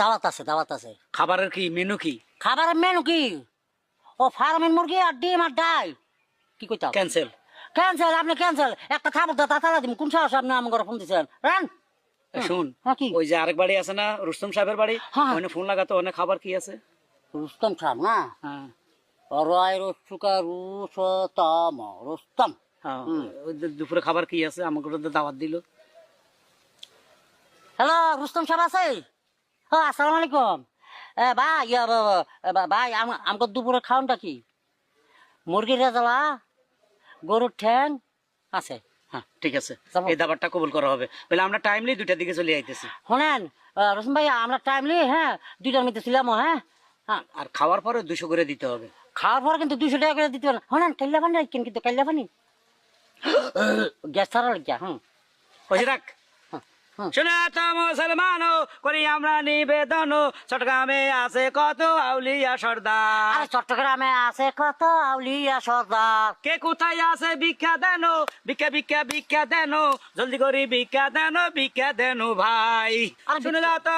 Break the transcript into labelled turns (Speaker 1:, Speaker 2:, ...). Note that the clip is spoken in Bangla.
Speaker 1: দাওয়াত আছে, দাওয়াত আছে।
Speaker 2: খাবারের কি মেনু কি?
Speaker 1: খাবারের মেনু কি? ও ফার্মের মুরগি আর ডিম আর ডাল। কি কইতাম?
Speaker 2: ক্যান্সেল।
Speaker 1: ক্যান্সেল, আপনি ক্যান্সেল। একটা খাবার দাতা তালা দিম। কোন সাহস আপনি আমার ঘরে ফোন দিচ্ছেন? রান।
Speaker 2: শুন,
Speaker 1: হ্যাঁ, কি?
Speaker 2: ওই যে আরেক বাড়ি আছে না রুস্তম সাহেবের বাড়ি,
Speaker 1: হ্যাঁ।
Speaker 2: ওখানে ফোন লাগাতো, ওখানে খাবার কি আছে?
Speaker 1: রুস্তম সাহেব না?
Speaker 2: হ্যাঁ
Speaker 1: রয় রুস্তুকা রুস্তম রুস্তম।
Speaker 2: হ্যাঁ, ওই দুপুরে খাবার কি আছে আমাকে তো দাওয়াত দিল।
Speaker 1: হ্যালো, রুস্তম সাহেব আছে? হ্যাঁ, আসসালামু আলাইকুম। ভাই ভাই আমাকে দুপুরে খাওয়ানটা কি? মুরগির রেজালা, গরুর ঠ্যাং আছে।
Speaker 2: হ্যাঁ ঠিক আছে,
Speaker 1: যাবো।
Speaker 2: এই দাবারটা কবুল করা হবে। বলে আমরা টাইমলি 2টার দিকে চলে আইতেছি।
Speaker 1: শোনেন রসুন ভাই, আমরা টাইমলি, হ্যাঁ, 2টার মধ্যে ছিলাম। হ্যাঁ হ্যাঁ,
Speaker 2: আর খাওয়ার পরে 200 করে দিতে হবে।
Speaker 1: খাওয়ার পরে কিন্তু 200 টাকা করে দিতে পারেন। শোনেন, কাইল্লা পানি রাখেন কিন্তু, কাইল্লা পানি গ্যাস ছাড়া লাগিয়া।
Speaker 2: ওই রাখ।
Speaker 1: হুম।
Speaker 2: শুনে তো মুসলমান করি আমরা নিবেদন, চট্টগ্রামে আছে কত আউলিয়া সর্দার।
Speaker 1: আরে চট্টগ্রামে আছে কত আউলিয়া সর্দার।
Speaker 2: কে কোথায় আছে ভিক্ষা দেন, ভিক্ষা ভিক্ষা ভিক্ষা দেন, জলদি করে ভিক্ষা দেন, ভিক্ষা দেন ভাই।
Speaker 1: আরে
Speaker 2: শুনে তো